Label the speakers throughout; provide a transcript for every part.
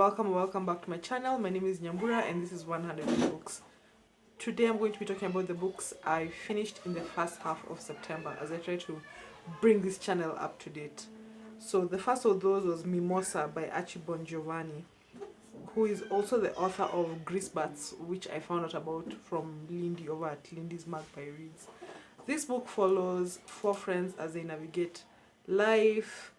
Speaker 1: welcome back to my channel. My name is Nyambura and this is 100 Books. Today I'm going to be talking about the books I finished in the first half of September as I try to bring this channel up to date. So the first of those was Mimosa by Archibald Giovanni, who is also the author of Greasebats, which I found out about from Lindy over at Lindy's Magpie Reads. This book follows four friends as they navigate life,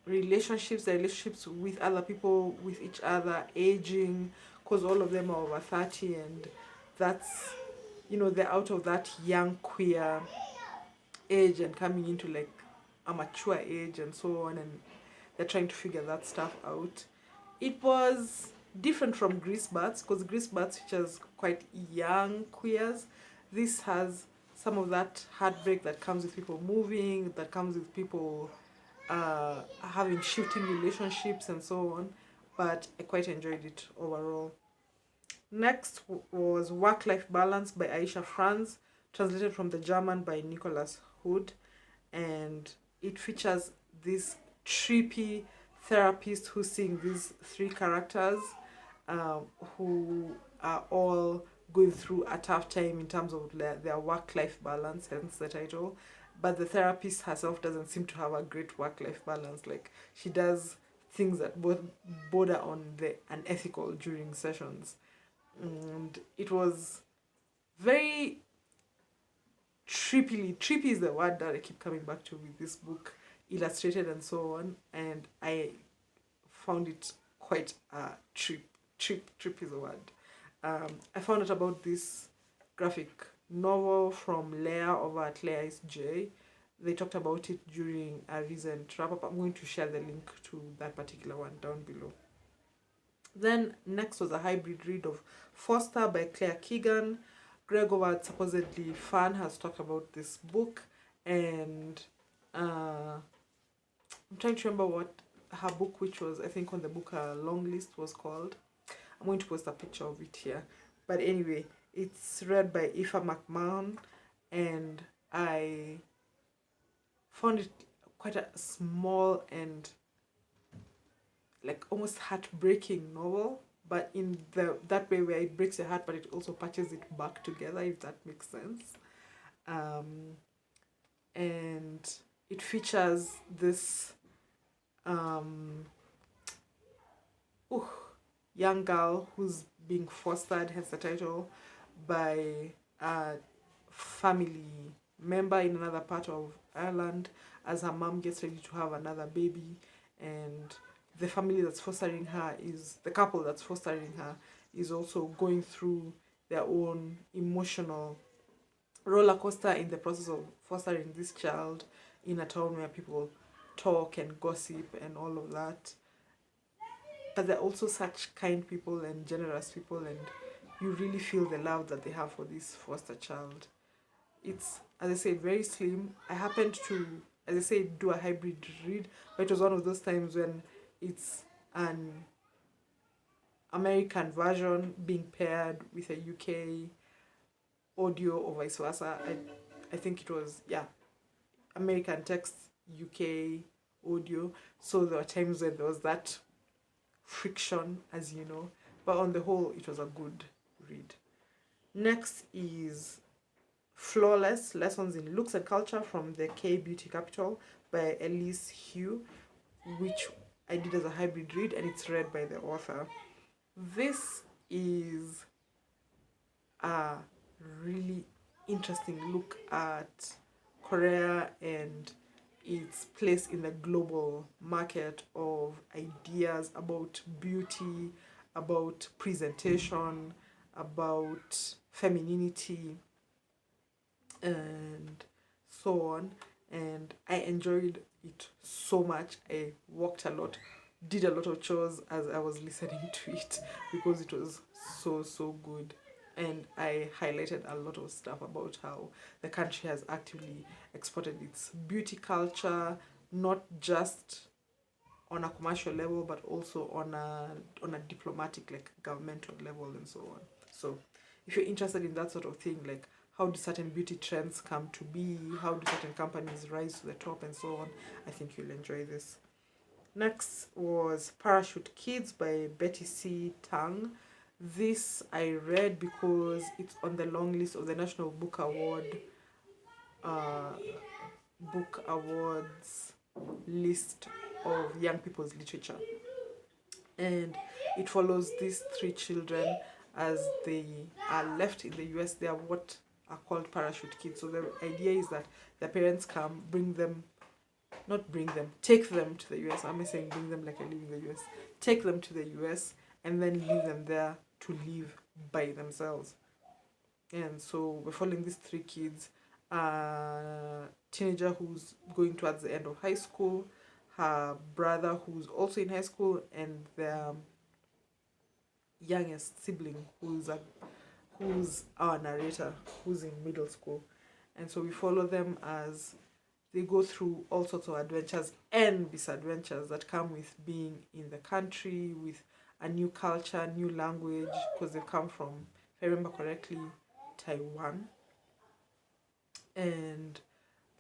Speaker 1: relationships with other people, with each other, aging, because all of them are over 30, and that's, they're out of that young queer age and coming into like a mature age and so on, and they're trying to figure that stuff out. It was different from Greasebats, because Greasebats features quite young queers. This has some of that heartbreak that comes with people moving, that comes with people having shifting relationships and so on, but I quite enjoyed it overall. Next was Work-Life Balance by Aisha Franz, translated from the German by Nicholas Hood, and it features this trippy therapist who's seeing these three characters who are all going through a tough time in terms of their work-life balance, hence the title. But the therapist herself doesn't seem to have a great work-life balance. Like, she does things that both border on the unethical during sessions. And it was very trippy is the word that I keep coming back to with this book, illustrated and so on, and I found it quite trip is the word. I found out about this graphic novel from Leah over at Leah is J. They talked about it during a recent wrap up. I'm going to share the link to that particular one down below. Then next was a hybrid read of Posta by Claire Keegan. Greg over at Supposedly Fun has talked about this book, and I'm trying to remember what her book, which was I think on the book long list, was called. I'm going to post a picture of it here. But anyway, it's read by Aoife McMahon, and I found it quite a small and like almost heartbreaking novel, but in that way where it breaks your heart but it also patches it back together, if that makes sense. And it features this young girl who's being fostered, hence the title, by a family member in another part of Ireland, as her mom gets ready to have another baby. And the family that's fostering her the couple that's fostering her is also going through their own emotional roller coaster in the process of fostering this child in a town where people talk and gossip and all of that. But they're also such kind people and generous people, and you really feel the love that they have for this foster child. It's, as I said, very slim. I happened to, as I said, do a hybrid read, but it was one of those times when it's an American version being paired with a UK audio or vice versa. I think it was, yeah, American text, UK audio. So there were times when there was that friction, as you know, but on the whole it was a good read. Next is Flawless Lessons in Looks and Culture from the K Beauty Capital by Elise Hugh, which I did as a hybrid read, and it's read by the author. This is a really interesting look at Korea and its place in the global market of ideas about beauty, about presentation, about femininity, and so on. And I enjoyed it so much. I walked a lot, did a lot of chores as I was listening to it, because it was so good. And I highlighted a lot of stuff about how the country has actively exported its beauty culture, not just on a commercial level, but also on a diplomatic, like governmental level and so on. So if you're interested in that sort of thing, like how do certain beauty trends come to be, how do certain companies rise to the top and so on, I think you'll enjoy this. Next was Parachute Kids by Betty C. Tang. This I read because it's on the long list of the National uh, Book Awards list of young people's literature. And it follows these three children as they are left in the US. They are what are called parachute kids. So the idea is that their parents come, take them to the US. I'm not saying bring them like I live in the US. Take them to the US and then leave them there to live by themselves. And so we're following these three kids. A teenager who's going towards the end of high school, her brother who's also in high school, and their youngest sibling who's our narrator, who's in middle school. And so we follow them as they go through all sorts of adventures and misadventures that come with being in the country, with a new culture, new language, because they've come from, if I remember correctly, Taiwan. And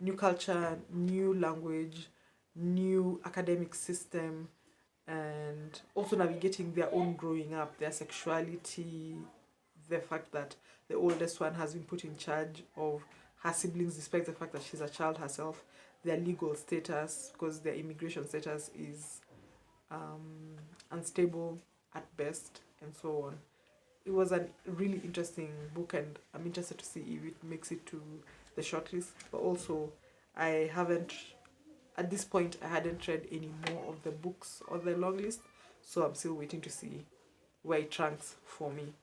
Speaker 1: new culture, new language, new academic system, and also navigating their own growing up, their sexuality, the fact that the oldest one has been put in charge of her siblings despite the fact that she's a child herself, their legal status, because their immigration status is unstable at best, and so on. It was a really interesting book, and I'm interested to see if it makes it to the shortlist. But also, I haven't, at this point, I hadn't read any more of the books on the long list, so I'm still waiting to see where it ranks for me.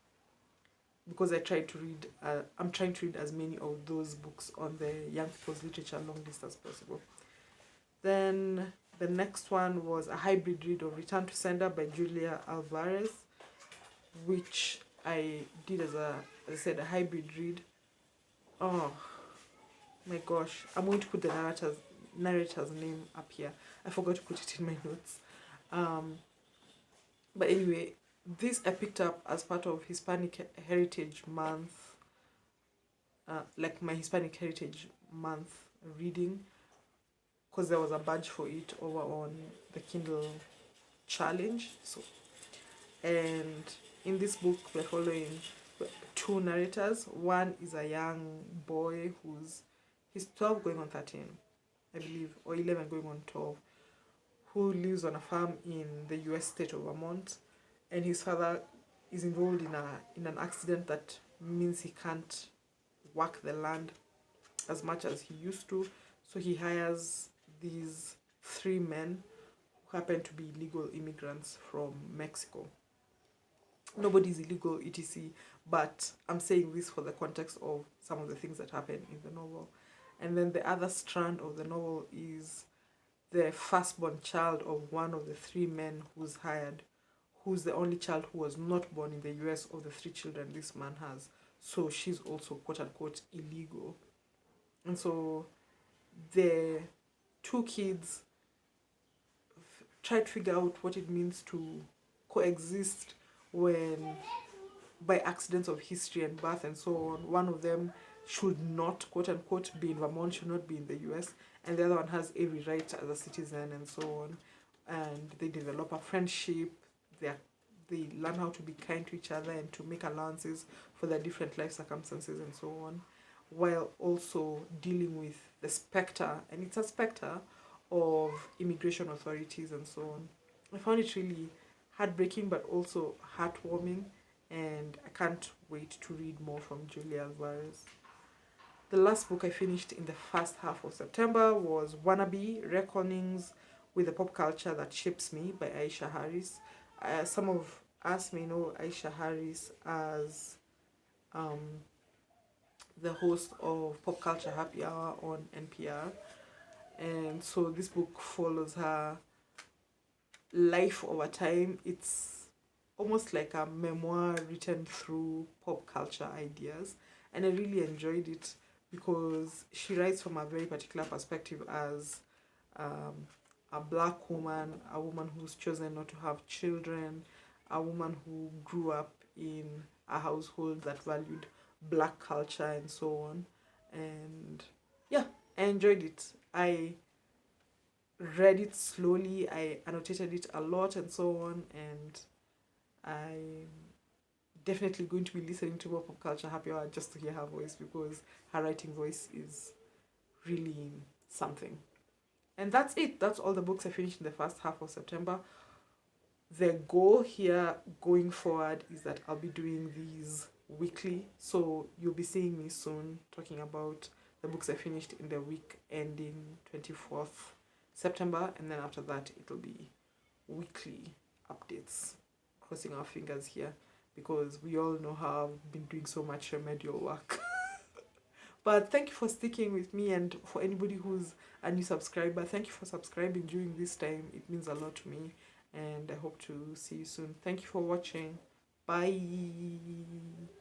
Speaker 1: Because I'm trying to read as many of those books on the young people's literature long list as possible. Then the next one was a hybrid read of Return to Sender by Julia Alvarez, which I did as I said, a hybrid read. Oh my gosh, I'm going to put the narrator's name up here. I forgot to put it in my notes. But anyway, this I picked up as part of Hispanic Heritage Month, like my Hispanic Heritage Month reading, because there was a badge for it over on the Kindle challenge. So, and in this book, we're following two narrators. One is a young boy he's 12 going on 13, I believe, or 11 going on 12, who lives on a farm in the US state of Vermont, and his father is involved in an accident that means he can't work the land as much as he used to. So he hires these three men who happen to be illegal immigrants from Mexico. Nobody's illegal, etc. But I'm saying this for the context of some of the things that happen in the novel. And then the other strand of the novel is the firstborn child of one of the three men who's hired, who's the only child who was not born in the US of the three children this man has. So she's also quote unquote illegal. And so the two kids try to figure out what it means to coexist when, by accidents of history and birth and so on, one of them should not, quote unquote, be in Vermont, should not be in the US, and the other one has every right as a citizen and so on. And they develop a friendship, they learn how to be kind to each other and to make allowances for their different life circumstances and so on, while also dealing with the specter, and it's a specter, of immigration authorities and so on. I found it really heartbreaking but also heartwarming, and I can't wait to read more from Julia Alvarez. The last book I finished in the first half of September was Wannabe, Reckonings with the Pop Culture That Shapes Me by Aisha Harris. Some of us may know Aisha Harris as the host of Pop Culture Happy Hour on NPR. And so this book follows her life over time. It's almost like a memoir written through pop culture ideas, and I really enjoyed it because she writes from a very particular perspective as a black woman, a woman who's chosen not to have children, a woman who grew up in a household that valued black culture and so on. And yeah, I enjoyed it. I read it slowly. I annotated it a lot and so on, and I'm definitely going to be listening to more pop culture happy hour just to hear her voice, because her writing voice is really something. And that's it. That's all the books I finished in the first half of September. The goal here going forward is that I'll be doing these weekly. So you'll be seeing me soon talking about the books I finished in the week ending 24th September. And then after that, it'll be weekly updates. Crossing our fingers here, because we all know how I've been doing so much remedial work. But thank you for sticking with me, and for anybody who's a new subscriber, thank you for subscribing during this time. It means a lot to me, and I hope to see you soon. Thank you for watching. Bye.